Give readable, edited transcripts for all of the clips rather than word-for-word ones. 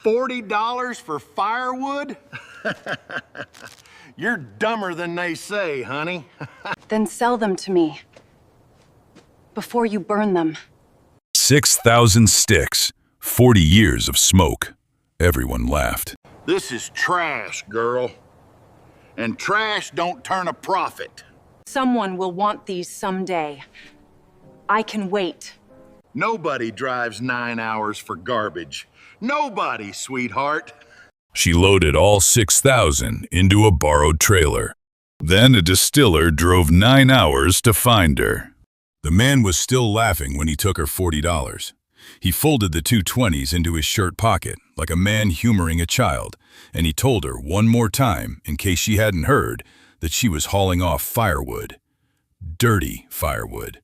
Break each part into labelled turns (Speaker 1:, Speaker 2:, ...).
Speaker 1: $40 for firewood? You're dumber than they say, honey.
Speaker 2: Then sell them to me. Before you burn them.
Speaker 3: 6,000 sticks, 40 years of smoke. Everyone laughed.
Speaker 1: This is trash, girl. And trash don't turn a profit.
Speaker 2: Someone will want these someday. I can wait.
Speaker 1: Nobody drives 9 hours for garbage. Nobody, sweetheart.
Speaker 3: She loaded all 6,000 into a borrowed trailer. Then a distiller drove 9 hours to find her. The man was still laughing when he took her $40. He folded the two 20s into his shirt pocket, like a man humoring a child, and he told her one more time, in case she hadn't heard, that she was hauling off firewood. Dirty firewood.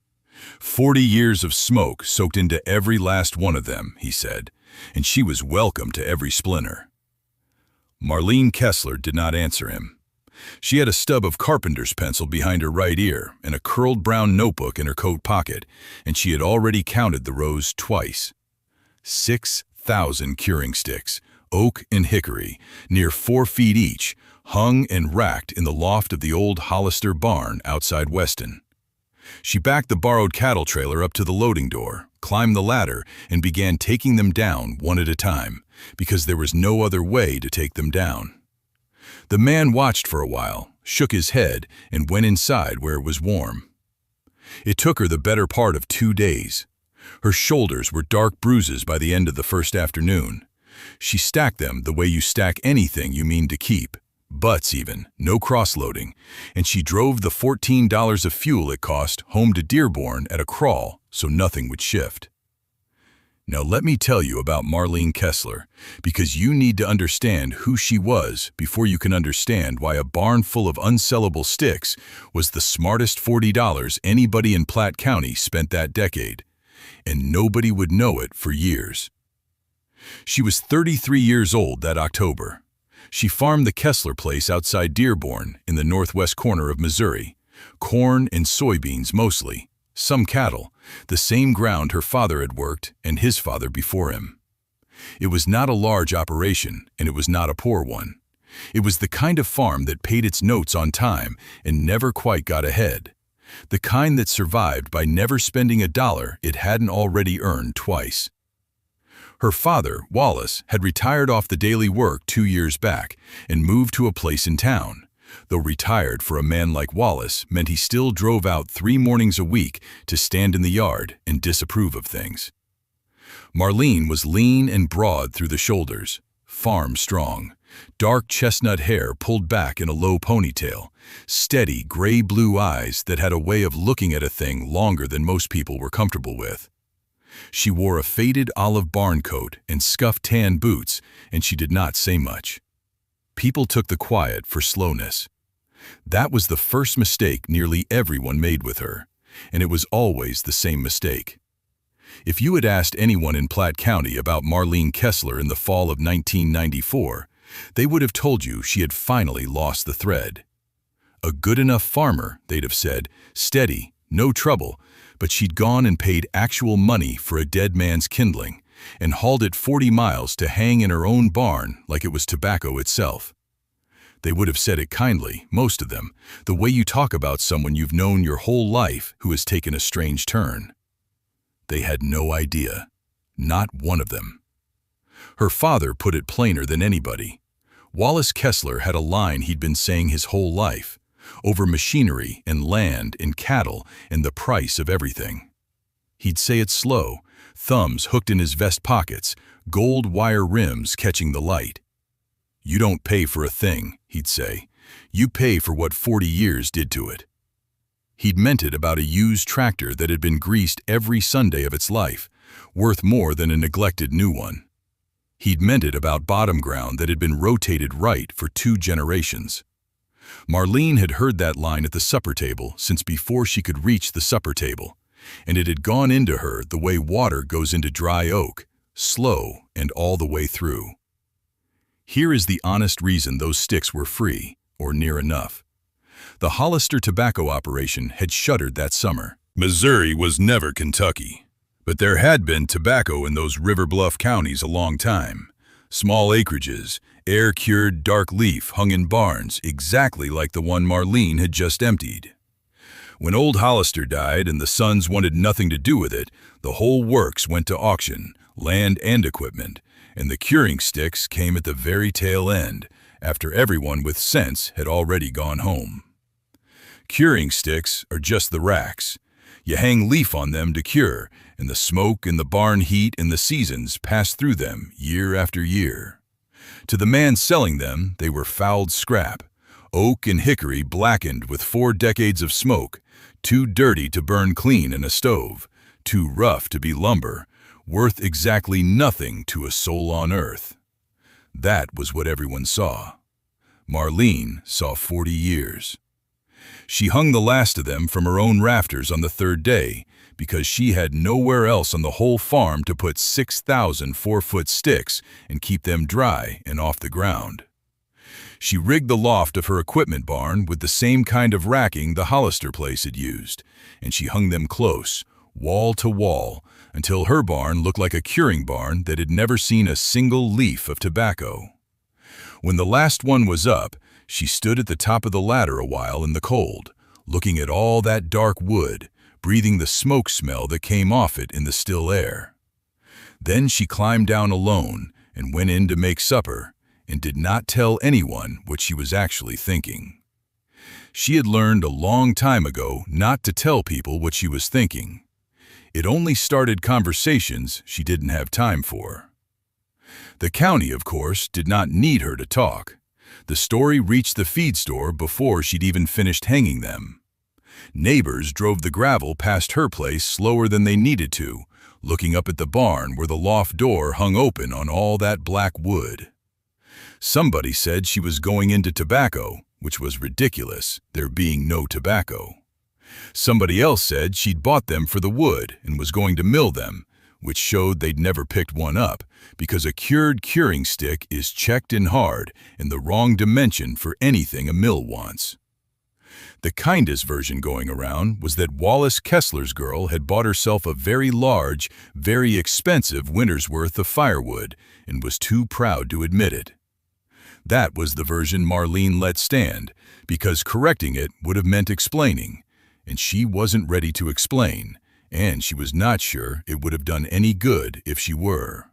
Speaker 3: 40 years of smoke soaked into every last one of them, he said, and she was welcome to every splinter. Marlene Kessler did not answer him. She had a stub of carpenter's pencil behind her right ear and a curled brown notebook in her coat pocket, and she had already counted the rows twice. 6,000 curing sticks, oak and hickory, near 4 feet each, hung and racked in the loft of the old Hollister barn outside Weston. She backed the borrowed cattle trailer up to the loading door, climbed the ladder, and began taking them down one at a time, because there was no other way to take them down. The man watched for a while, shook his head, and went inside where it was warm. It took her the better part of 2 days. Her shoulders were dark bruises by the end of the first afternoon. She stacked them the way you stack anything you mean to keep, butts even, no cross-loading, and she drove the $14 of fuel it cost home to Dearborn at a crawl so nothing would shift. Now let me tell you about Marlene Kessler, because you need to understand who she was before you can understand why a barn full of unsellable sticks was the smartest $40 anybody in Platte County spent that decade, and nobody would know it for years. She was 33 years old that October. She farmed the Kessler place outside Dearborn in the northwest corner of Missouri, corn and soybeans mostly, some cattle, the same ground her father had worked and his father before him. It was not a large operation, and it was not a poor one. It was the kind of farm that paid its notes on time and never quite got ahead. The kind that survived by never spending a dollar it hadn't already earned twice. Her father, Wallace, had retired off the daily work 2 years back and moved to a place in town. Though retired for a man like Wallace meant he still drove out 3 mornings a week to stand in the yard and disapprove of things. Marlene was lean and broad through the shoulders, farm strong, dark chestnut hair pulled back in a low ponytail, steady gray-blue eyes that had a way of looking at a thing longer than most people were comfortable with. She wore a faded olive barn coat and scuffed tan boots, and she did not say much. People took the quiet for slowness. That was the first mistake nearly everyone made with her, and it was always the same mistake. If you had asked anyone in Platte County about Marlene Kessler in the fall of 1994, they would have told you she had finally lost the thread. A good enough farmer, they'd have said, steady, no trouble, but she'd gone and paid actual money for a dead man's kindling, and hauled it 40 miles to hang in her own barn like it was tobacco itself. They would have said it kindly, most of them, the way you talk about someone you've known your whole life who has taken a strange turn. They had no idea. Not one of them. Her father put it plainer than anybody. Wallace Kessler had a line he'd been saying his whole life, over machinery and land and cattle and the price of everything. He'd say it slow, thumbs hooked in his vest pockets, gold wire rims catching the light. You don't pay for a thing, he'd say. You pay for what 40 years did to it. He'd meant it about a used tractor that had been greased every Sunday of its life, worth more than a neglected new one. He'd meant it about bottom ground that had been rotated right for 2 generations. Marlene had heard that line at the supper table since before she could reach the supper table, and it had gone into her the way water goes into dry oak, slow and all the way through. Here is the honest reason those sticks were free, or near enough. The Hollister tobacco operation had shuttered that summer. Missouri was never Kentucky, but there had been tobacco in those River Bluff counties a long time. Small acreages, air-cured dark leaf hung in barns exactly like the one Marlene had just emptied. When old Hollister died and the sons wanted nothing to do with it, the whole works went to auction, land and equipment, and the curing sticks came at the very tail end, after everyone with sense had already gone home. Curing sticks are just the racks. You hang leaf on them to cure, and the smoke and the barn heat and the seasons pass through them year after year. To the man selling them, they were fouled scrap, oak and hickory blackened with 4 decades of smoke, too dirty to burn clean in a stove, too rough to be lumber, worth exactly nothing to a soul on earth. That was what everyone saw. Marlene saw 40 years. She hung the last of them from her own rafters on the 3rd day because she had nowhere else on the whole farm to put 6,000 4-foot sticks and keep them dry and off the ground. She rigged the loft of her equipment barn with the same kind of racking the Hollister place had used, and she hung them close, wall to wall, until her barn looked like a curing barn that had never seen a single leaf of tobacco. When the last one was up, she stood at the top of the ladder a while in the cold, looking at all that dark wood, breathing the smoke smell that came off it in the still air. Then she climbed down alone and went in to make supper, and did not tell anyone what she was actually thinking. She had learned a long time ago not to tell people what she was thinking. It only started conversations she didn't have time for. The county, of course, did not need her to talk. The story reached the feed store before she'd even finished hanging them. Neighbors drove the gravel past her place slower than they needed to, looking up at the barn where the loft door hung open on all that black wood. Somebody said she was going into tobacco, which was ridiculous, there being no tobacco. Somebody else said she'd bought them for the wood and was going to mill them, which showed they'd never picked one up, because a cured curing stick is checked and hard and the wrong dimension for anything a mill wants. The kindest version going around was that Wallace Kessler's girl had bought herself a very large, very expensive winter's worth of firewood and was too proud to admit it. That was the version Marlene let stand, because correcting it would have meant explaining, and she wasn't ready to explain, and she was not sure it would have done any good if she were.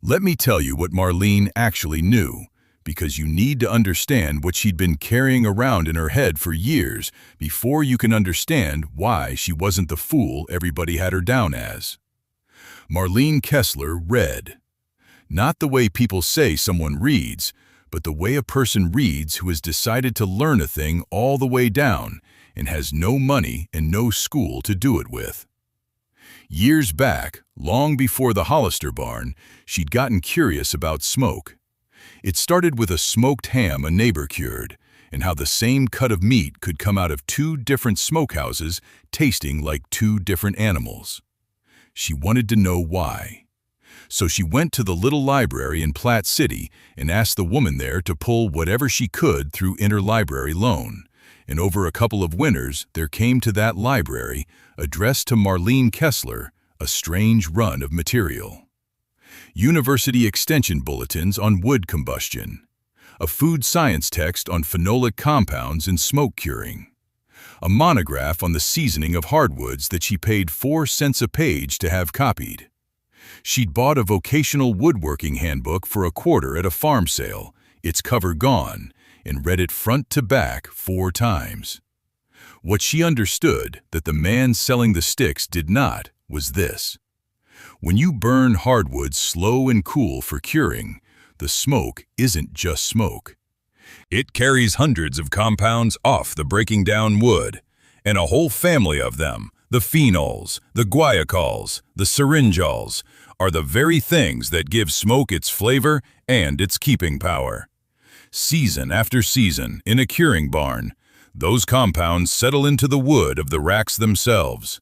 Speaker 3: Let me tell you what Marlene actually knew, because you need to understand what she'd been carrying around in her head for years before you can understand why she wasn't the fool everybody had her down as. Marlene Kessler read. Not the way people say someone reads, but the way a person reads who has decided to learn a thing all the way down and has no money and no school to do it with. Years back, long before the Hollister barn, she'd gotten curious about smoke. It started with a smoked ham a neighbor cured, and how the same cut of meat could come out of 2 different smokehouses tasting like 2 different animals. She wanted to know why. So she went to the little library in Platte City and asked the woman there to pull whatever she could through interlibrary loan. And over a couple of winters, there came to that library, addressed to Marlene Kessler, a strange run of material. University extension bulletins on wood combustion, a food science text on phenolic compounds in smoke curing, a monograph on the seasoning of hardwoods that she paid 4 cents a page to have copied. She'd bought a vocational woodworking handbook for $1 at a farm sale, its cover gone, and read it front to back 4 times. What she understood that the man selling the sticks did not was this. When you burn hardwood slow and cool for curing, the smoke isn't just smoke. It carries hundreds of compounds off the breaking down wood, and a whole family of them, the phenols, the guaiacols, the syringols, are the very things that give smoke its flavor and its keeping power. Season after season, in a curing barn, those compounds settle into the wood of the racks themselves.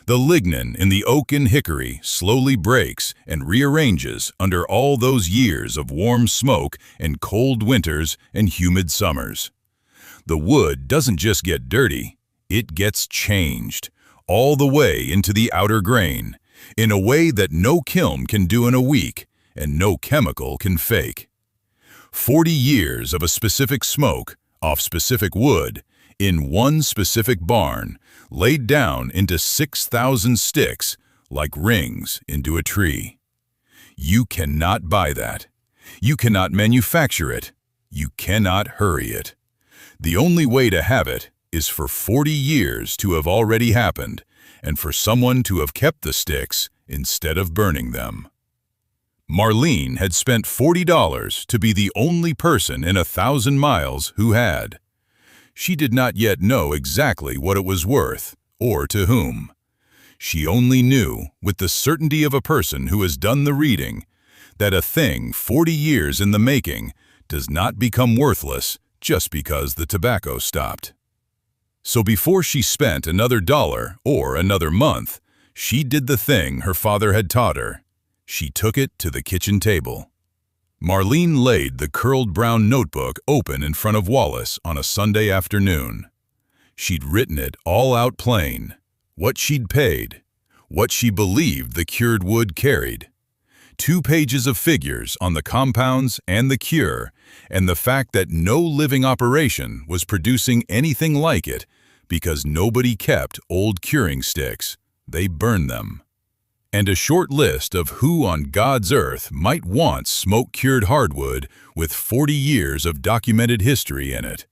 Speaker 3: The lignin in the oak and hickory slowly breaks and rearranges under all those years of warm smoke and cold winters and humid summers. The wood doesn't just get dirty, it gets changed, all the way into the outer grain, in a way that no kiln can do in a week, and no chemical can fake. 40 years of a specific smoke, off specific wood, in one specific barn, laid down into 6,000 sticks, like rings into a tree. You cannot buy that. You cannot manufacture it. You cannot hurry it. The only way to have it is for 40 years to have already happened, and for someone to have kept the sticks instead of burning them. Marlene had spent $40 to be the only person in 1,000 miles who had. She did not yet know exactly what it was worth, or to whom. She only knew, with the certainty of a person who has done the reading, that a thing 40 years in the making does not become worthless just because the tobacco stopped. So before she spent another dollar or another month, she did the thing her father had taught her. She took it to the kitchen table. Marlene laid the curled brown notebook open in front of Wallace on a Sunday afternoon. She'd written it all out plain, what she'd paid, what she believed the cured wood carried. 2 pages of figures on the compounds and the cure, and the fact that no living operation was producing anything like it because nobody kept old curing sticks. They burned them. And a short list of who on God's earth might want smoke-cured hardwood with 40 years of documented history in it.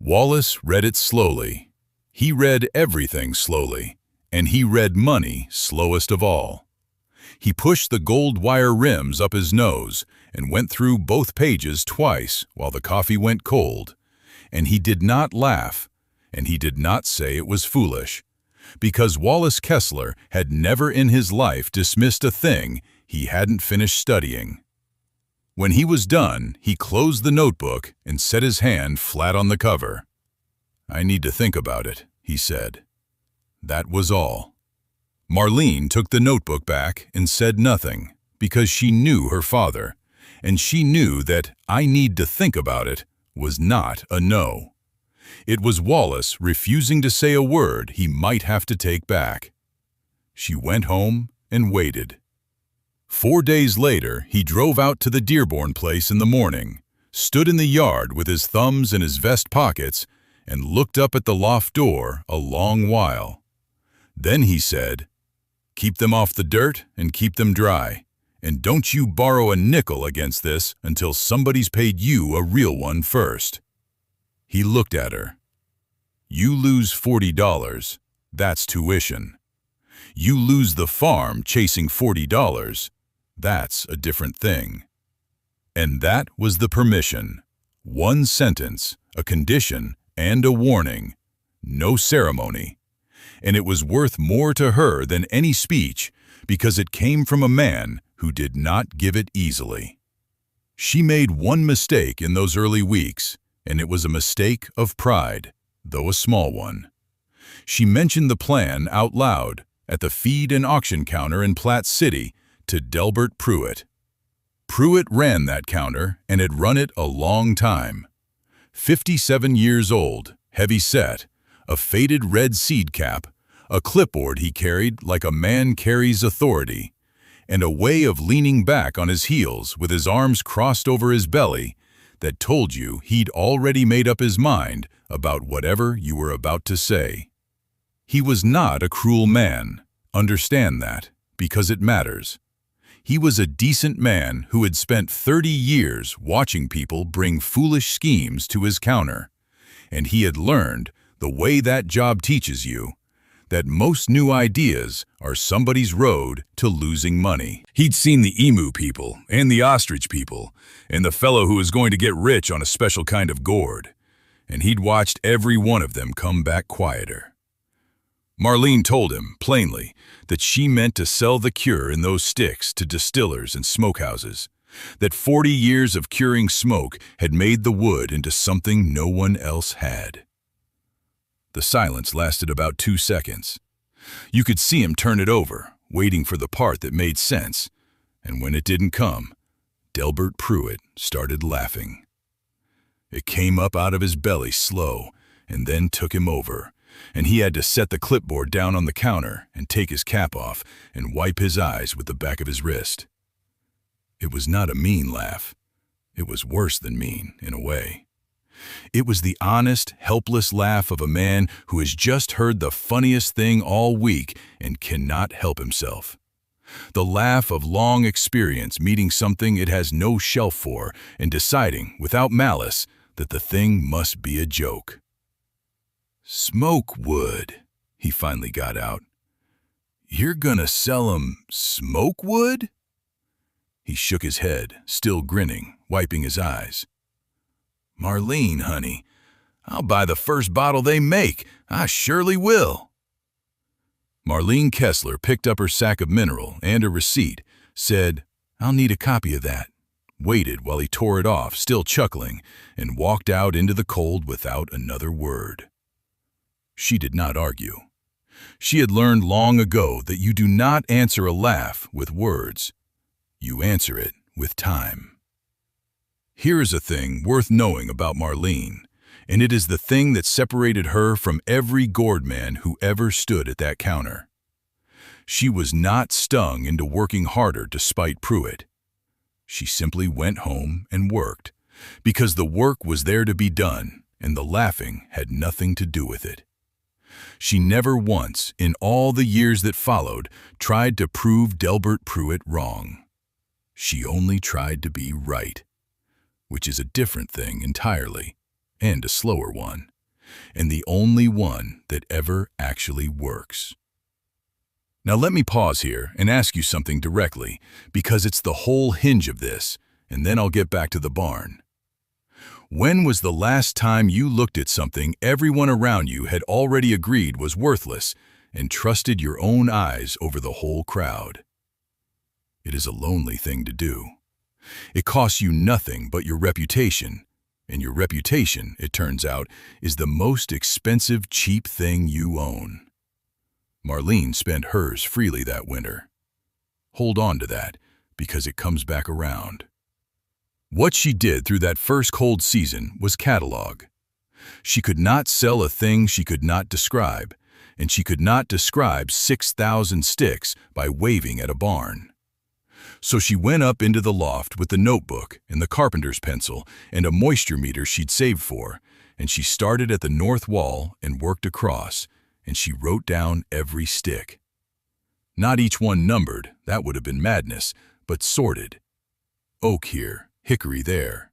Speaker 3: Wallace read it slowly. He read everything slowly, and he read money slowest of all. He pushed the gold wire rims up his nose and went through both pages twice while the coffee went cold. And he did not laugh, and he did not say it was foolish, because Wallace Kessler had never in his life dismissed a thing he hadn't finished studying. When he was done, he closed the notebook and set his hand flat on the cover. "I need to think about it," he said. That was all. Marlene took the notebook back and said nothing, because she knew her father, and she knew that "I need to think about it" was not a no. It was Wallace refusing to say a word he might have to take back. She went home and waited. 4 days later, he drove out to the Dearborn place in the morning, stood in the yard with his thumbs in his vest pockets, and looked up at the loft door a long while. Then he said, "Keep them off the dirt and keep them dry, and don't you borrow a nickel against this until somebody's paid you a real one first." He looked at her. "You lose $40, that's tuition. You lose the farm chasing $40, that's a different thing." And that was the permission. 1 sentence, a condition, and a warning. No ceremony. And it was worth more to her than any speech because it came from a man who did not give it easily. She made one mistake in those early weeks, and it was a mistake of pride, though a small one. She mentioned the plan out loud at the feed and auction counter in Platte City to Delbert Pruitt. Pruitt ran that counter and had run it a long time. 57 years old, heavy set, a faded red seed cap, a clipboard he carried like a man carries authority, and a way of leaning back on his heels with his arms crossed over his belly that told you he'd already made up his mind about whatever you were about to say. He was not a cruel man, understand that, because it matters. He was a decent man who had spent 30 years watching people bring foolish schemes to his counter, and he had learned, the way that job teaches you, that most new ideas are somebody's road to losing money. He'd seen the emu people and the ostrich people and the fellow who was going to get rich on a special kind of gourd, and he'd watched every one of them come back quieter. Marlene told him, plainly, that she meant to sell the cure in those sticks to distillers and smokehouses, that 40 years of curing smoke had made the wood into something no one else had. The silence lasted about 2 seconds. You could see him turn it over, waiting for the part that made sense, and when it didn't come, Delbert Pruitt started laughing. It came up out of his belly slow, and then took him over, and he had to set the clipboard down on the counter and take his cap off and wipe his eyes with the back of his wrist. It was not a mean laugh. It was worse than mean, in a way. It was the honest, helpless laugh of a man who has just heard the funniest thing all week and cannot help himself. The laugh of long experience meeting something it has no shelf for and deciding, without malice, that the thing must be a joke. "Smoke wood," he finally got out. "You're gonna sell 'em smoke wood?" He shook his head, still grinning, wiping his eyes. "Marlene, honey, I'll buy the first bottle they make. I surely will." Marlene Kessler picked up her sack of mineral and a receipt, said, "I'll need a copy of that," waited while he tore it off, still chuckling, and walked out into the cold without another word. She did not argue. She had learned long ago that you do not answer a laugh with words. You answer it with time. Here is a thing worth knowing about Marlene, and it is the thing that separated her from every gourd man who ever stood at that counter. She was not stung into working harder to spite Pruitt. She simply went home and worked, because the work was there to be done, and the laughing had nothing to do with it. She never once, in all the years that followed, tried to prove Delbert Pruitt wrong. She only tried to be right, which is a different thing entirely, and a slower one, and the only one that ever actually works. Now let me pause here and ask you something directly, because it's the whole hinge of this, and then I'll get back to the barn. When was the last time you looked at something everyone around you had already agreed was worthless and trusted your own eyes over the whole crowd? It is a lonely thing to do. It costs you nothing but your reputation, and your reputation, it turns out, is the most expensive, cheap thing you own. Marlene spent hers freely that winter. Hold on to that, because it comes back around. What she did through that first cold season was catalog. She could not sell a thing she could not describe, and she could not describe 6,000 sticks by waving at a barn. So she went up into the loft with the notebook and the carpenter's pencil and a moisture meter she'd saved for, and she started at the north wall and worked across, and she wrote down every stick. Not each one numbered, that would have been madness, but sorted. Oak here, hickory there.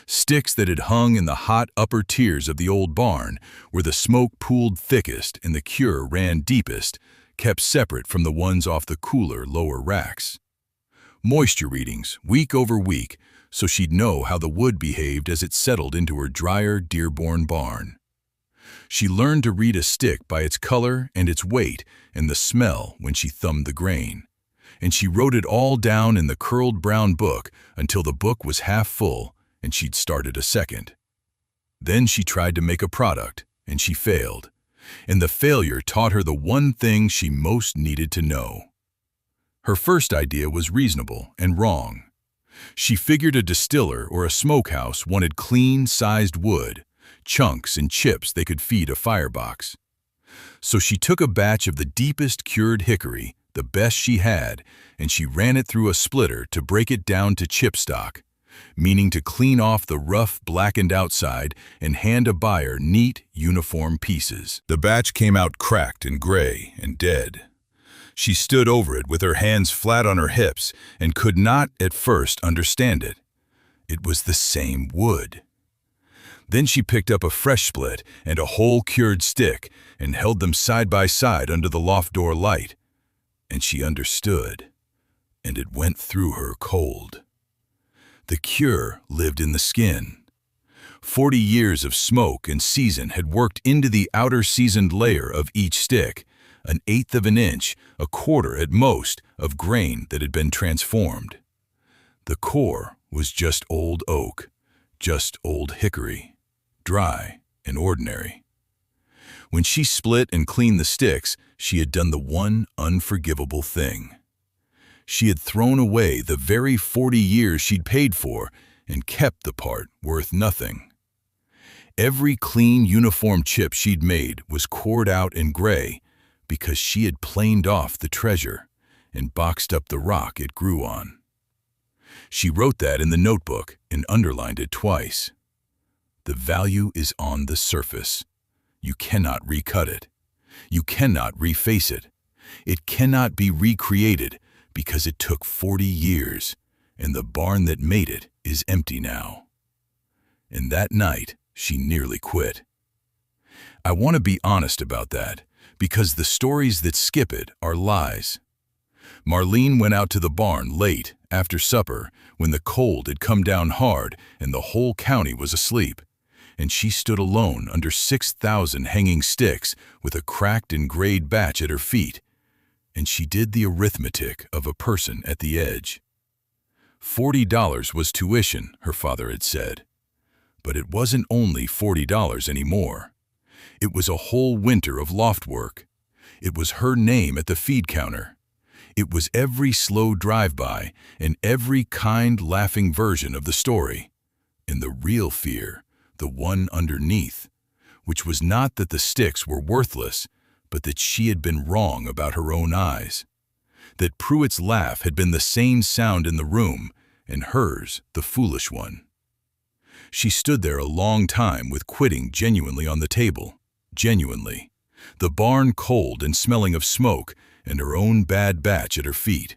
Speaker 3: Sticks that had hung in the hot upper tiers of the old barn, where the smoke pooled thickest and the cure ran deepest, kept separate from the ones off the cooler lower racks. Moisture readings, week over week, so she'd know how the wood behaved as it settled into her drier Dearborn barn. She learned to read a stick by its color and its weight and the smell when she thumbed the grain, and she wrote it all down in the curled brown book until the book was half full and she'd started a second. Then she tried to make a product, and she failed, and the failure taught her the one thing she most needed to know. Her first idea was reasonable and wrong. She figured a distiller or a smokehouse wanted clean, sized wood, chunks and chips they could feed a firebox. So she took a batch of the deepest cured hickory, the best she had, and she ran it through a splitter to break it down to chip stock, meaning to clean off the rough, blackened outside and hand a buyer neat, uniform pieces. The batch came out cracked and gray and dead. She stood over it with her hands flat on her hips and could not at first understand it. It was the same wood. Then she picked up a fresh split and a whole cured stick and held them side by side under the loft door light. And she understood, and it went through her cold. The cure lived in the skin. 40 years of smoke and season had worked into the outer seasoned layer of each stick, an eighth of an inch, a quarter at most, of grain that had been transformed. The core was just old oak, just old hickory, dry and ordinary. When she split and cleaned the sticks, she had done the one unforgivable thing. She had thrown away the very 40 years she'd paid for and kept the part worth nothing. Every clean, uniform chip she'd made was cored out in gray because she had planed off the treasure and boxed up the rock it grew on. She wrote that in the notebook and underlined it twice. The value is on the surface. You cannot recut it. You cannot reface it. It cannot be recreated because it took 40 years, and the barn that made it is empty now. And that night, she nearly quit. I want to be honest about that, because the stories that skip it are lies. Marlene went out to the barn late, after supper, when the cold had come down hard and the whole county was asleep, and she stood alone under 6,000 hanging sticks with a cracked and grayed batch at her feet, and she did the arithmetic of a person at the edge. $40 was tuition, her father had said. But it wasn't only $40 anymore. It was a whole winter of loft work. It was her name at the feed counter. It was every slow drive-by and every kind, laughing version of the story. And the real fear, the one underneath, which was not that the sticks were worthless, but that she had been wrong about her own eyes. That Pruitt's laugh had been the sane sound in the room, and hers the foolish one. She stood there a long time with quitting genuinely on the table, genuinely. The barn cold and smelling of smoke, and her own bad batch at her feet.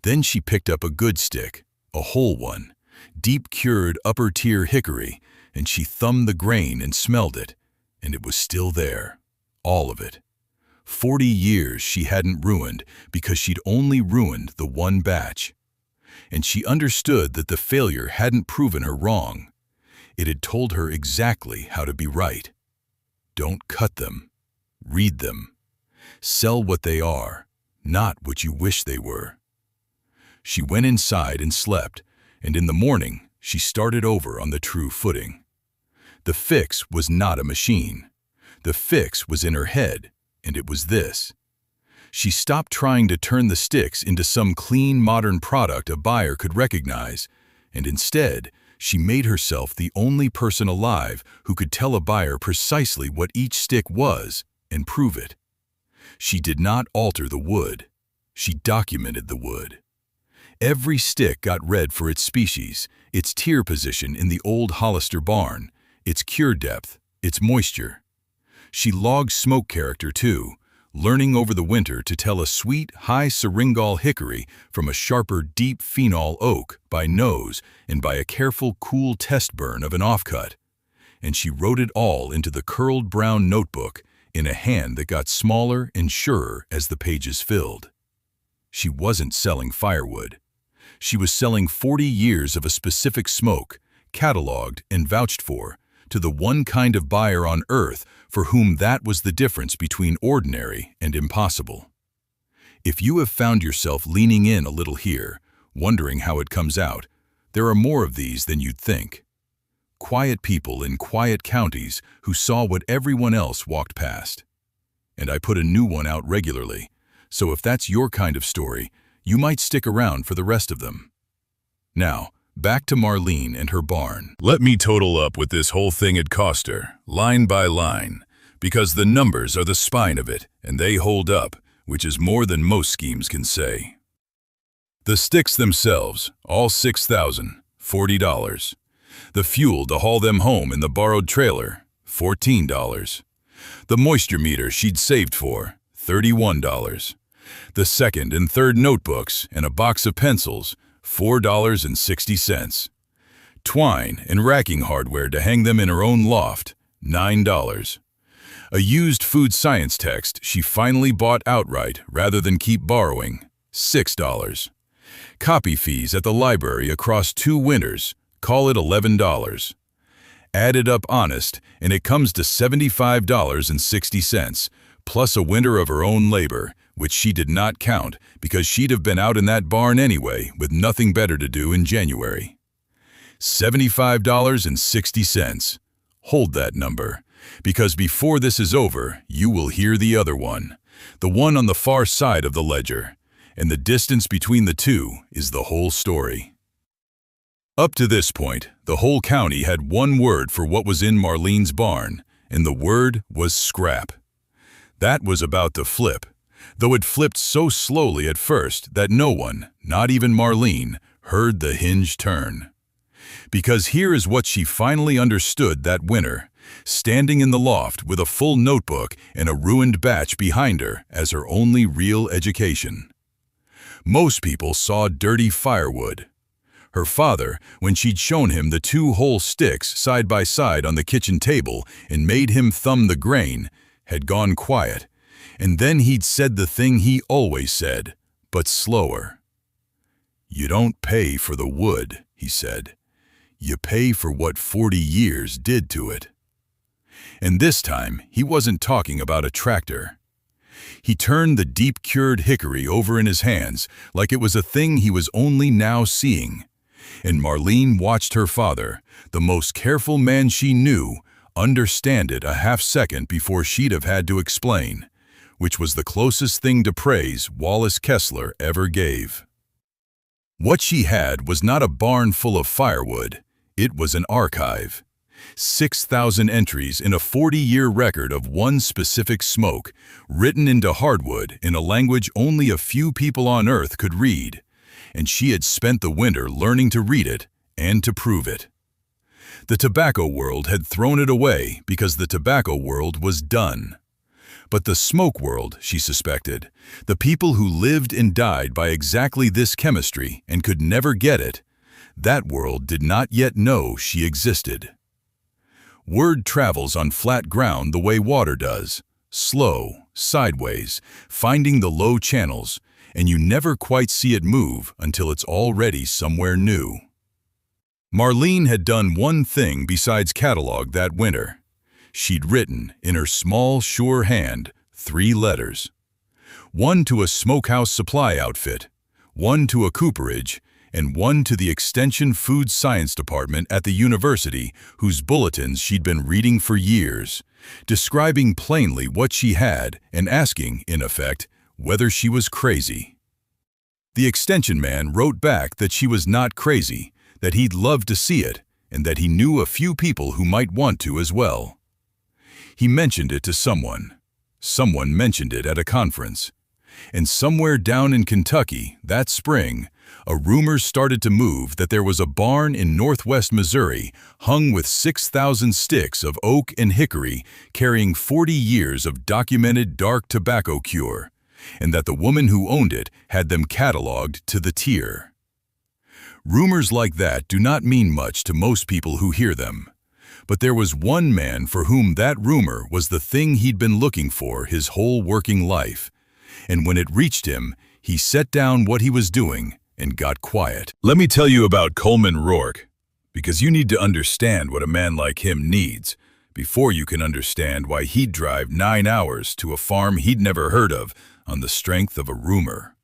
Speaker 3: Then she picked up a good stick, a whole one, deep-cured upper-tier hickory, and she thumbed the grain and smelled it, and it was still there, all of it. 40 years she hadn't ruined because she'd only ruined the one batch. And she understood that the failure hadn't proven her wrong. It had told her exactly how to be right. Don't cut them. Read them. Sell what they are, not what you wish they were. She went inside and slept, and in the morning she started over on the true footing. The fix was not a machine. The fix was in her head, and it was this. She stopped trying to turn the sticks into some clean modern product a buyer could recognize, and instead, she made herself the only person alive who could tell a buyer precisely what each stick was and prove it. She did not alter the wood. She documented the wood. Every stick got read for its species, its tier position in the old Hollister barn, its cure depth, its moisture. She logged smoke character too, learning over the winter to tell a sweet, high syringal hickory from a sharper, deep phenol oak by nose and by a careful, cool test burn of an offcut. And she wrote it all into the curled brown notebook in a hand that got smaller and surer as the pages filled. She wasn't selling firewood. She was selling 40 years of a specific smoke, cataloged and vouched for, to the one kind of buyer on earth for whom that was the difference between ordinary and impossible. If you have found yourself leaning in a little here, wondering how it comes out, there are more of these than you'd think. Quiet people in quiet counties who saw what everyone else walked past. And I put a new one out regularly, so if that's your kind of story, you might stick around for the rest of them. Now, back to Marlene and her barn. Let me total up what this whole thing had cost her, line by line, because the numbers are the spine of it, and they hold up, which is more than most schemes can say. The sticks themselves, all 6,000, $40. The fuel to haul them home in the borrowed trailer, $14. The moisture meter she'd saved for, $31. The second and third notebooks and a box of pencils, $4.60. Twine and racking hardware to hang them in her own loft, $9. A used food science text she finally bought outright rather than keep borrowing, $6. Copy fees at the library across 2 winters, call it $11. Add it up honest, and it comes to $75.60, plus a winter of her own labor, which she did not count because she'd have been out in that barn anyway with nothing better to do in January. $75.60. Hold that number, because before this is over, you will hear the other one, the one on the far side of the ledger, and the distance between the two is the whole story. Up to this point, the whole county had one word for what was in Marlene's barn, and the word was scrap. That was about to flip, though it flipped so slowly at first that no one, not even Marlene, heard the hinge turn. Because here is what she finally understood that winter, standing in the loft with a full notebook and a ruined batch behind her as her only real education. Most people saw dirty firewood. Her father, when she'd shown him the 2 whole sticks side by side on the kitchen table and made him thumb the grain, had gone quiet, and then he'd said the thing he always said, but slower. "You don't pay for the wood," he said. "You pay for what 40 years did to it." And this time, he wasn't talking about a tractor. He turned the deep-cured hickory over in his hands like it was a thing he was only now seeing. And Marlene watched her father, the most careful man she knew, understand it a half-second before she'd have had to explain, which was the closest thing to praise Wallace Kessler ever gave. What she had was not a barn full of firewood, it was an archive. 6,000 entries in a 40-year record of one specific smoke, written into hardwood in a language only a few people on Earth could read, and she had spent the winter learning to read it and to prove it. The tobacco world had thrown it away because the tobacco world was done. But the smoke world, she suspected, the people who lived and died by exactly this chemistry and could never get it, that world did not yet know she existed. Word travels on flat ground the way water does, slow, sideways, finding the low channels, and you never quite see it move until it's already somewhere new. Marlene had done one thing besides catalog that winter. She'd written, in her small, sure hand, 3 letters. One to a smokehouse supply outfit, one to a cooperage, and one to the Extension Food Science Department at the university, whose bulletins she'd been reading for years, describing plainly what she had and asking, in effect, whether she was crazy. The extension man wrote back that she was not crazy, that he'd love to see it, and that he knew a few people who might want to as well. He mentioned it to someone. Someone mentioned it at a conference. And somewhere down in Kentucky, that spring, a rumor started to move that there was a barn in northwest Missouri hung with 6,000 sticks of oak and hickory carrying 40 years of documented dark tobacco cure, and that the woman who owned it had them cataloged to the tier. Rumors like that do not mean much to most people who hear them, but there was one man for whom that rumor was the thing he'd been looking for his whole working life, and when it reached him, he set down what he was doing and got quiet. Let me tell you about Coleman Rourke, because you need to understand what a man like him needs before you can understand why he'd drive 9 hours to a farm he'd never heard of on the strength of a rumor.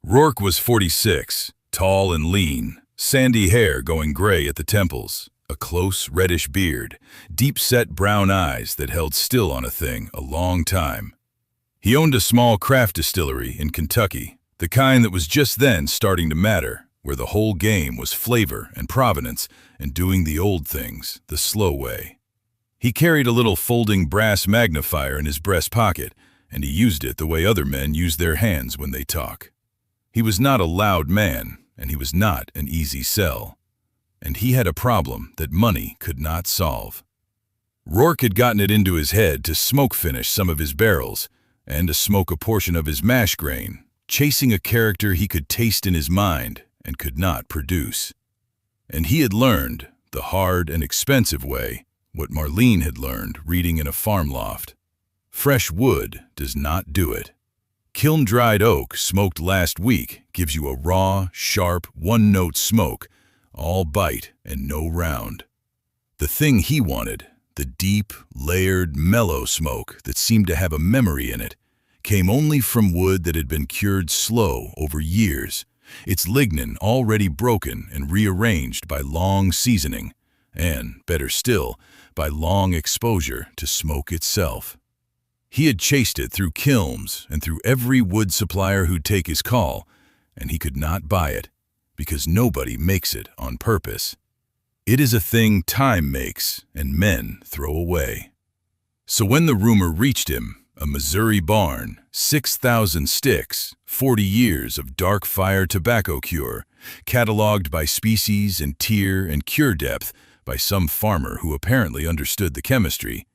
Speaker 3: Rourke was 46, tall and lean, sandy hair going gray at the temples, a close reddish beard, deep-set brown eyes that held still on a thing a long time. He owned a small craft distillery in Kentucky, the kind that was just then starting to matter, where the whole game was flavor and provenance and doing the old things the slow way. He carried a little folding brass magnifier in his breast pocket, and he used it the way other men use their hands when they talk. He was not a loud man, and he was not an easy sell. And he had a problem that money could not solve. Rourke had gotten it into his head to smoke finish some of his barrels, and to smoke a portion of his mash grain, chasing a character he could taste in his mind and could not produce. And he had learned, the hard and expensive way, what Marlene had learned reading in a farm loft. Fresh wood does not do it. Kiln-dried oak smoked last week gives you a raw, sharp, one-note smoke, all bite and no round. The thing he wanted, the deep, layered, mellow smoke that seemed to have a memory in it, came only from wood that had been cured slow over years, its lignin already broken and rearranged by long seasoning, and, better still, by long exposure to smoke itself. He had chased it through kilns and through every wood supplier who'd take his call, and he could not buy it, because nobody makes it on purpose. It is a thing time makes and men throw away. So when the rumor reached him, A Missouri barn, 6,000 sticks, 40 years of dark fire tobacco cure, cataloged by species and tier and cure depth by some farmer who apparently understood the chemistry.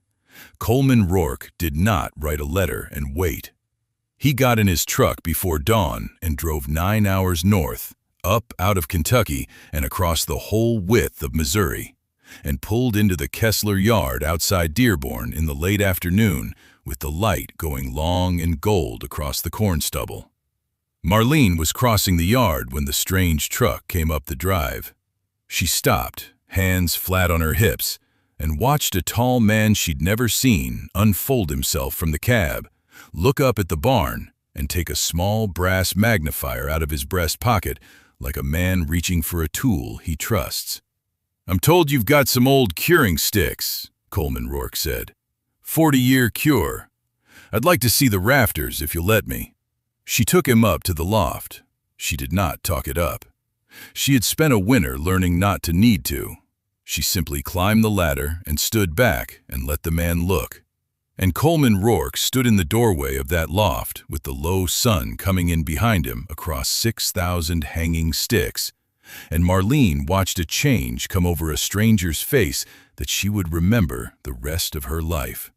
Speaker 3: Coleman Rourke did not write a letter and wait. He got in his truck before dawn and drove 9 hours north, up out of Kentucky and across the whole width of Missouri, and pulled into the Kessler yard outside Dearborn in the late afternoon with the light going long and gold across the corn stubble. Marlene was crossing the yard when the strange truck came up the drive. She stopped, hands flat on her hips, and watched a tall man she'd never seen unfold himself from the cab, look up at the barn, and take a small brass magnifier out of his breast pocket like a man reaching for a tool he trusts. "I'm told you've got some old curing sticks," Coleman Rourke said. 40-year cure. I'd like to see the Rafters if you'll let me." She took him up to the loft. She did not talk it up. She had spent a winter learning not to need to. She simply climbed the ladder and stood back and let the man look. And Coleman Rourke stood in the doorway of that loft with the low sun coming in behind him across 6,000 hanging sticks, and Marlene watched a change come over a stranger's face that she would remember the rest of her life.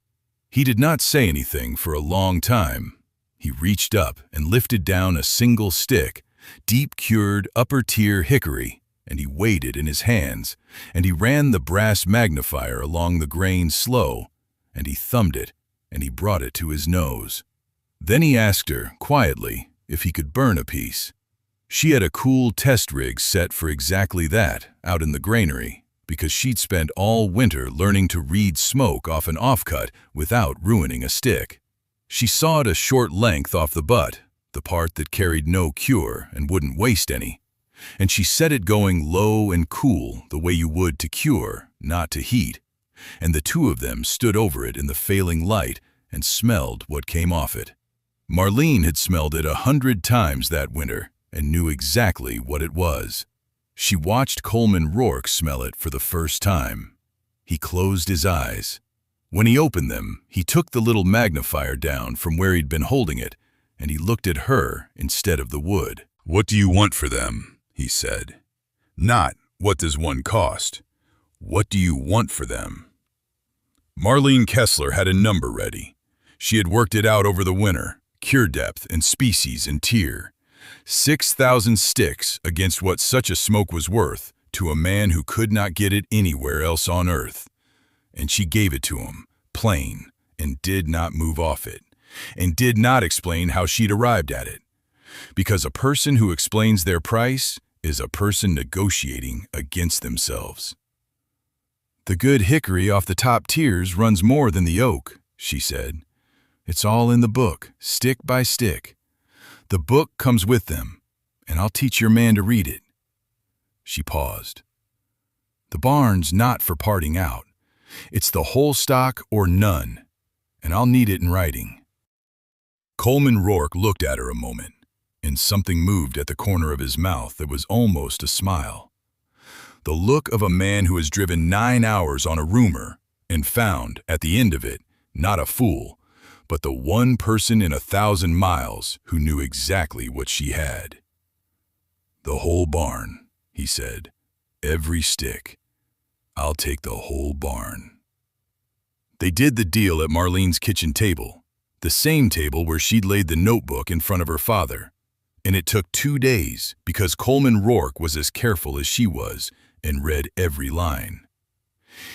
Speaker 3: He did not say anything for a long time. He reached up and lifted down a single stick, deep-cured upper-tier hickory, and he weighed it in his hands, and he ran the brass magnifier along the grain slow, and he thumbed it, and he brought it to his nose. Then he asked her, quietly, if he could burn a piece. She had a cool test rig set for exactly that out in the granary, because she'd spent all winter learning to read smoke off an offcut without ruining a stick. She sawed a short length off the butt, the part that carried no cure and wouldn't waste any, and she set it going low and cool the way you would to cure, not to heat, and the two of them stood over it in the failing light and smelled what came off it. Marlene had smelled it 100 times that winter and knew exactly what it was. She watched Coleman Rourke smell it for the first time. He closed his eyes. When he opened them, he took the little magnifier down from where he'd been holding it, and he looked at her instead of the wood. "What do you want for them?" he said. "Not, what does one cost? What do you want for them?" Marlene Kessler had a number ready. She had worked it out over the winter, cure depth and species and tier. 6,000 sticks against what such a smoke was worth to a man who could not get it anywhere else on earth. And she gave it to him, plain, and did not move off it, and did not explain how she'd arrived at it. Because a person who explains their price is a person negotiating against themselves. "The good hickory off the top tiers runs more than the oak," she said. "It's all in the book, stick by stick. The book comes with them, and I'll teach your man to read it." She paused. "The barn's not for parting out. It's the whole stock or none, and I'll need it in writing." Coleman Rourke looked at her a moment, and something moved at the corner of his mouth that was almost a smile. The look of a man who has driven 9 hours on a rumor and found, at the end of it, not a fool, but the one person in 1,000 miles who knew exactly what she had. "The whole barn," he said. "Every stick. I'll take the whole barn." They did the deal at Marlene's kitchen table, the same table where she'd laid the notebook in front of her father. And it took 2 days because Coleman Rourke was as careful as she was and read every line.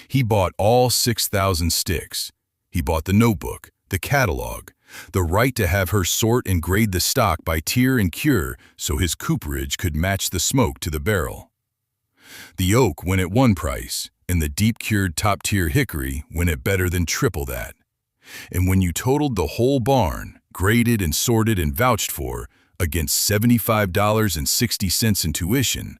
Speaker 3: He bought all 6,000 sticks. He bought the notebook, the catalog, the right to have her sort and grade the stock by tier and cure so his cooperage could match the smoke to the barrel. The oak went at one price, and the deep-cured top-tier hickory went at better than triple that. And when you totaled the whole barn, graded and sorted and vouched for, against $75.60 in tuition,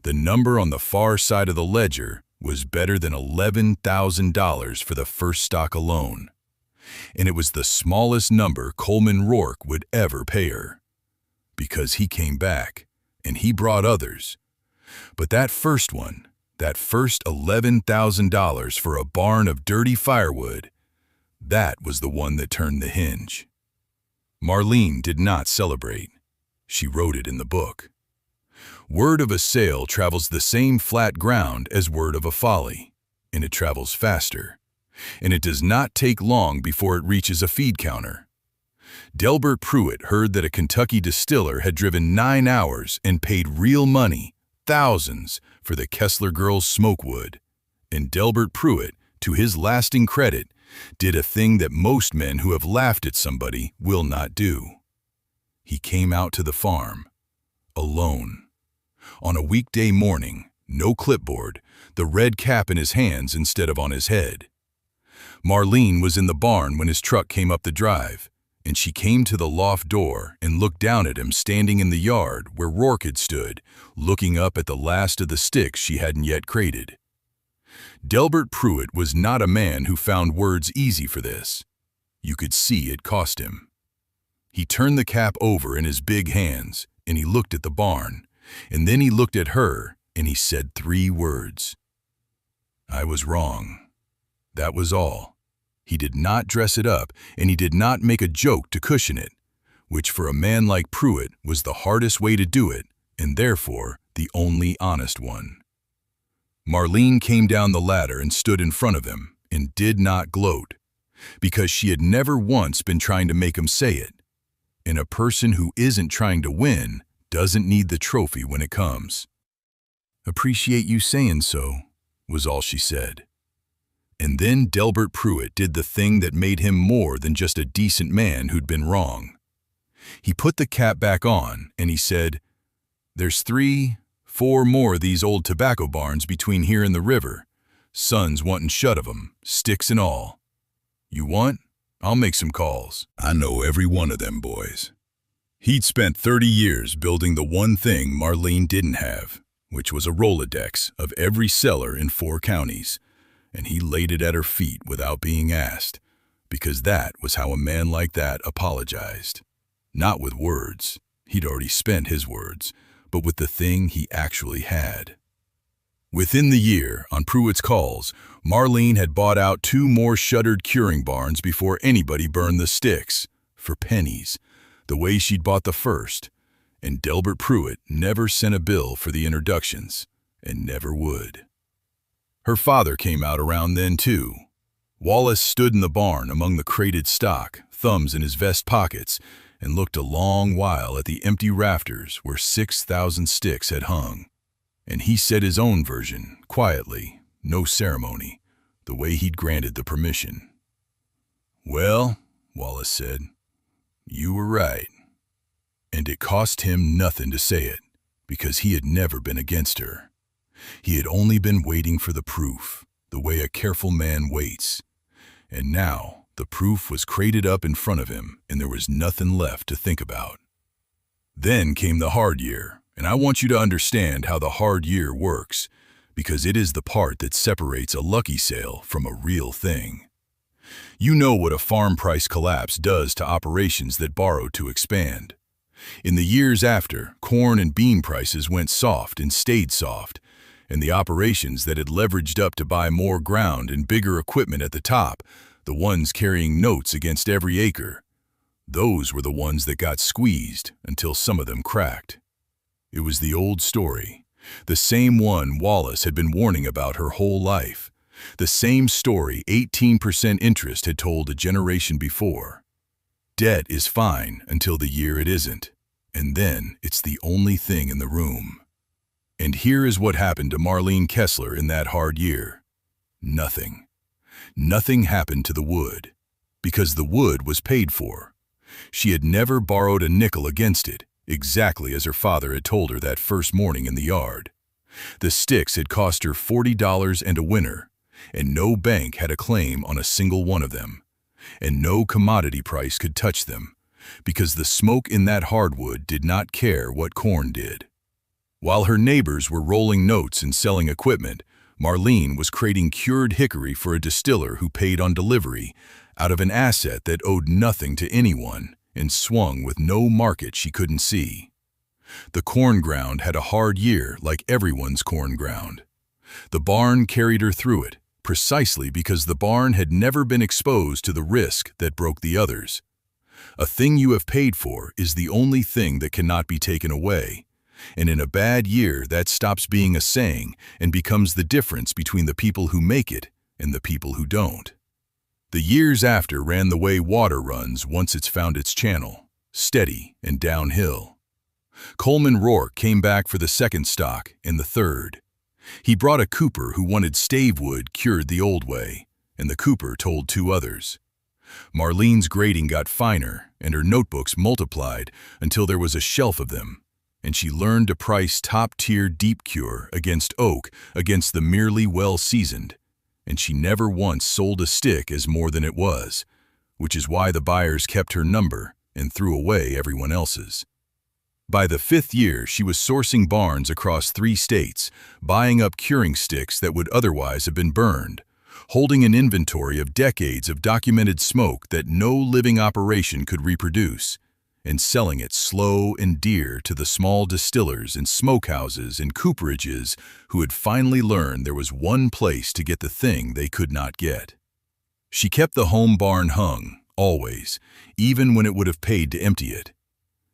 Speaker 3: the number on the far side of the ledger was better than $11,000 for the first stock alone. And it was the smallest number Coleman Rourke would ever pay her. Because he came back, and he brought others. But that first one, that first $11,000 for a barn of dirty firewood, That was the one that turned the hinge. Marlene did not celebrate. She wrote it in the book. Word of a sale travels the same flat ground as word of a folly, and it travels faster. And it does not take long before it reaches a feed counter. Delbert Pruitt heard that a Kentucky distiller had driven 9 hours and paid real money, thousands, for the Kessler girls' smoke wood. And Delbert Pruitt, to his lasting credit, did a thing that most men who have laughed at somebody will not do. He came out to the farm, alone. On a weekday morning, no clipboard, the red cap in his hands instead of on his head. Marlene was in the barn when his truck came up the drive, and she came to the loft door and looked down at him standing in the yard where Rourke had stood, looking up at the last of the sticks she hadn't yet crated. Delbert Pruitt was not a man who found words easy for this. You could see it cost him. He turned the cap over in his big hands, and he looked at the barn, and then he looked at her, and he said 3 words. I was wrong. That was all. He did not dress it up, and he did not make a joke to cushion it, which for a man like Pruitt was the hardest way to do it, and therefore the only honest one. Marlene came down the ladder and stood in front of him, and did not gloat, because she had never once been trying to make him say it. And a person who isn't trying to win doesn't need the trophy when it comes. Appreciate you saying so, was all she said. And then Delbert Pruitt did the thing that made him more than just a decent man who'd been wrong. He put the cap back on, and he said, There's 3, 4 more of these old tobacco barns between here and the river. Son's wanting shut of 'em, sticks and all. You want? I'll make some calls. I know every one of them boys. He'd spent 30 years building the one thing Marlene didn't have, which was a Rolodex of every cellar in 4 counties, and he laid it at her feet without being asked, because that was how a man like that apologized. Not with words, he'd already spent his words, but with the thing he actually had. Within the year, on Pruitt's calls, Marlene had bought out 2 more shuttered curing barns before anybody burned the sticks, for pennies, the way she'd bought the first, and Delbert Pruitt never sent a bill for the introductions, and never would. Her father came out around then, too. Wallace stood in the barn among the crated stock, thumbs in his vest pockets, and looked a long while at the empty rafters where 6,000 sticks had hung. And he said his own version, quietly, no ceremony, the way he'd granted the permission. Well, Wallace said, you were right. And it cost him nothing to say it, because he had never been against her. He had only been waiting for the proof, the way a careful man waits. And now the proof was crated up in front of him, and there was nothing left to think about. Then came the hard year, and I want you to understand how the hard year works, because it is the part that separates a lucky sale from a real thing. You know what a farm price collapse does to operations that borrow to expand. In the years after, corn and bean prices went soft and stayed soft, and the operations that had leveraged up to buy more ground and bigger equipment at the top, the ones carrying notes against every acre, those were the ones that got squeezed until some of them cracked. It was the old story, the same one Wallace had been warning about her whole life, the same story 18% interest had told a generation before. Debt is fine until the year it isn't, and then it's the only thing in the room. And here is what happened to Marlene Kessler in that hard year. Nothing. Nothing happened to the wood, because the wood was paid for. She had never borrowed a nickel against it, exactly as her father had told her that first morning in the yard. The sticks had cost her $40 and a winner, and no bank had a claim on a single one of them, and no commodity price could touch them, because the smoke in that hardwood did not care what corn did. While her neighbors were rolling notes and selling equipment, Marlene was crating cured hickory for a distiller who paid on delivery, out of an asset that owed nothing to anyone and swung with no market she couldn't see. The corn ground had a hard year like everyone's corn ground. The barn carried her through it, precisely because the barn had never been exposed to the risk that broke the others. A thing you have paid for is the only thing that cannot be taken away, and in a bad year that stops being a saying and becomes the difference between the people who make it and the people who don't. The years after ran the way water runs once it's found its channel, steady and downhill. Coleman Rourke came back for the second stock and the third. He brought a cooper who wanted stave wood cured the old way, and the cooper told two others. Marlene's grading got finer, and her notebooks multiplied until there was a shelf of them, and she learned to price top-tier deep cure against oak against the merely well-seasoned, and she never once sold a stick as more than it was, which is why the buyers kept her number and threw away everyone else's. By the 5th year, she was sourcing barns across 3 states, buying up curing sticks that would otherwise have been burned, holding an inventory of decades of documented smoke that no living operation could reproduce, and selling it slow and dear to the small distillers and smokehouses and cooperages who had finally learned there was one place to get the thing they could not get. She kept the home barn hung, always, even when it would have paid to empty it.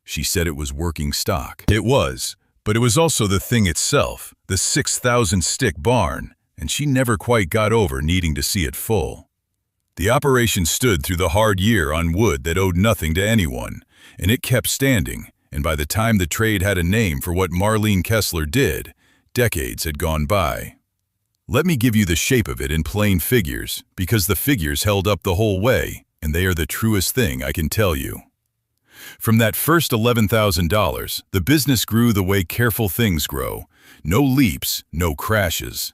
Speaker 3: She said it was working stock. It was, but it was also the thing itself, the 6,000-stick barn, and she never quite got over needing to see it full. The operation stood through the hard year on wood that owed nothing to anyone, and it kept standing, and by the time the trade had a name for what Marlene Kessler did, decades had gone by. Let me give you the shape of it in plain figures, because the figures held up the whole way, and they are the truest thing I can tell you. From that first $11,000, the business grew the way careful things grow. No leaps, no crashes.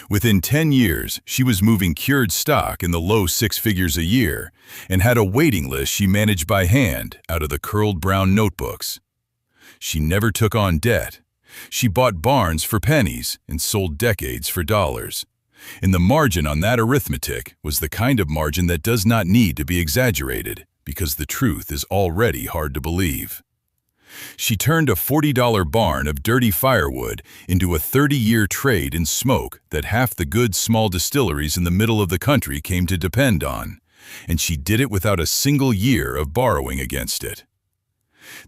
Speaker 3: Within 10 years, she was moving cured stock in the low 6 figures a year and had a waiting list she managed by hand out of the curled brown notebooks. She never took on debt. She bought barns for pennies and sold decades for dollars. And the margin on that arithmetic was the kind of margin that does not need to be exaggerated, because the truth is already hard to believe. She turned a $40 barn of dirty firewood into a 30-year trade in smoke that half the good small distilleries in the middle of the country came to depend on, and she did it without a single year of borrowing against it.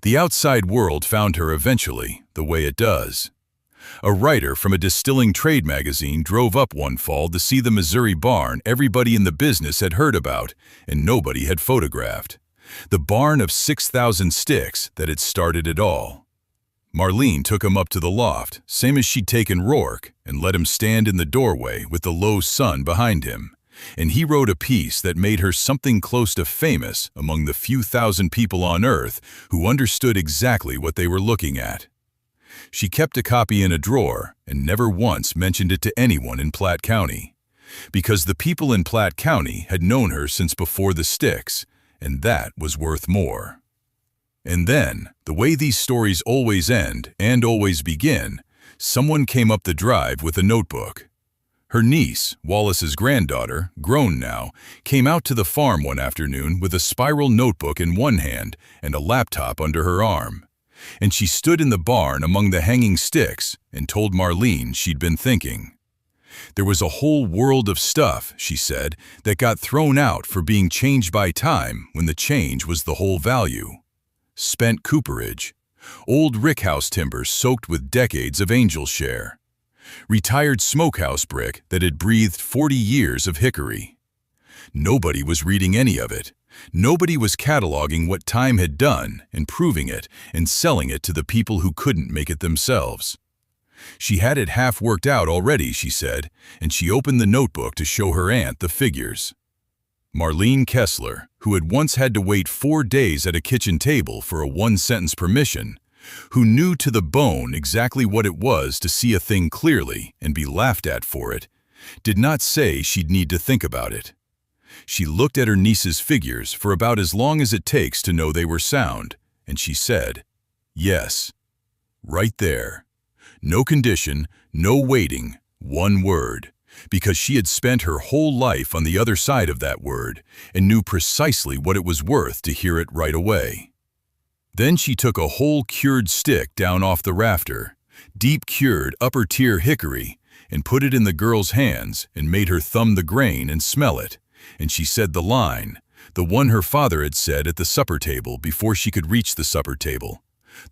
Speaker 3: The outside world found her eventually, the way it does. A writer from a distilling trade magazine drove up one fall to see the Missouri barn everybody in the business had heard about and nobody had photographed. The barn of 6,000 sticks that had started it all. Marlene took him up to the loft, same as she'd taken Rourke, and let him stand in the doorway with the low sun behind him. And he wrote a piece that made her something close to famous among the few thousand people on Earth who understood exactly what they were looking at. She kept a copy in a drawer and never once mentioned it to anyone in Platte County, because the people in Platte County had known her since before the sticks, and that was worth more. And then, the way these stories always end and always begin, someone came up the drive with a notebook. Her niece, Wallace's granddaughter, grown now, came out to the farm one afternoon with a spiral notebook in one hand and a laptop under her arm. And she stood in the barn among the hanging sticks and told Marlene she'd been thinking. There was a whole world of stuff, she said, that got thrown out for being changed by time when the change was the whole value. Spent cooperage, old rickhouse timber soaked with decades of angel share, retired smokehouse brick that had breathed 40 years of hickory. Nobody was reading any of it. Nobody was cataloging what time had done and proving it and selling it to the people who couldn't make it themselves. She had it half worked out already, she said, and she opened the notebook to show her aunt the figures. Marlene Kessler, who had once had to wait 4 days at a kitchen table for a 1-sentence permission, who knew to the bone exactly what it was to see a thing clearly and be laughed at for it, did not say she'd need to think about it. She looked at her niece's figures for about as long as it takes to know they were sound, and she said, "Yes, right there. No condition, no waiting, one word," because she had spent her whole life on the other side of that word and knew precisely what it was worth to hear it right away. Then she took a whole cured stick down off the rafter, deep cured upper-tier hickory, and put it in the girl's hands and made her thumb the grain and smell it, and she said the line, the one her father had said at the supper table before she could reach the supper table,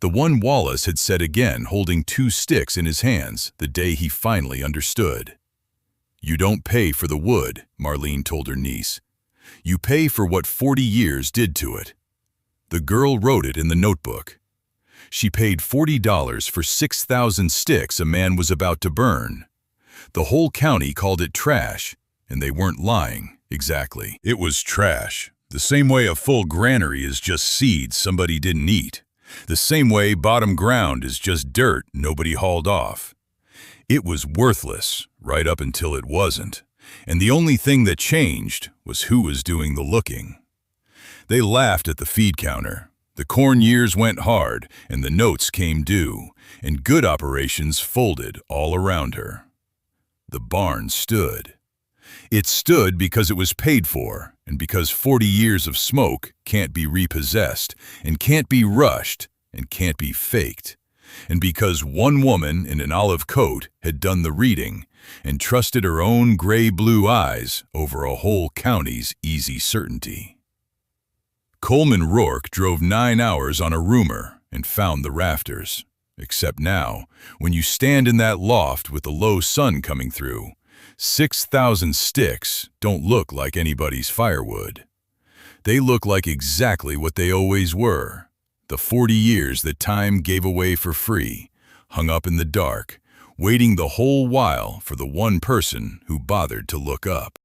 Speaker 3: the one Wallace had said again holding 2 sticks in his hands the day he finally understood. "You don't pay for the wood," Marlene told her niece. "You pay for what 40 years did to it." The girl wrote it in the notebook. She paid $40 for 6,000 sticks a man was about to burn. The whole county called it trash, and they weren't lying, exactly. It was trash, the same way a full granary is just seeds somebody didn't eat. The same way bottom ground is just dirt nobody hauled off. It was worthless, right up until it wasn't, and the only thing that changed was who was doing the looking. They laughed at the feed counter. The corn years went hard, and the notes came due, and good operations folded all around her. The barn stood. It stood because it was paid for, and because 40 years of smoke can't be repossessed, and can't be rushed, and can't be faked, and because one woman in an olive coat had done the reading and trusted her own gray-blue eyes over a whole county's easy certainty. Coleman Rourke drove 9 hours on a rumor and found the Rafters. Except now, when you stand in that loft with the low sun coming through, 6,000 sticks don't look like anybody's firewood. They look like exactly what they always were. The 40 years that time gave away for free, hung up in the dark, waiting the whole while for the one person who bothered to look up.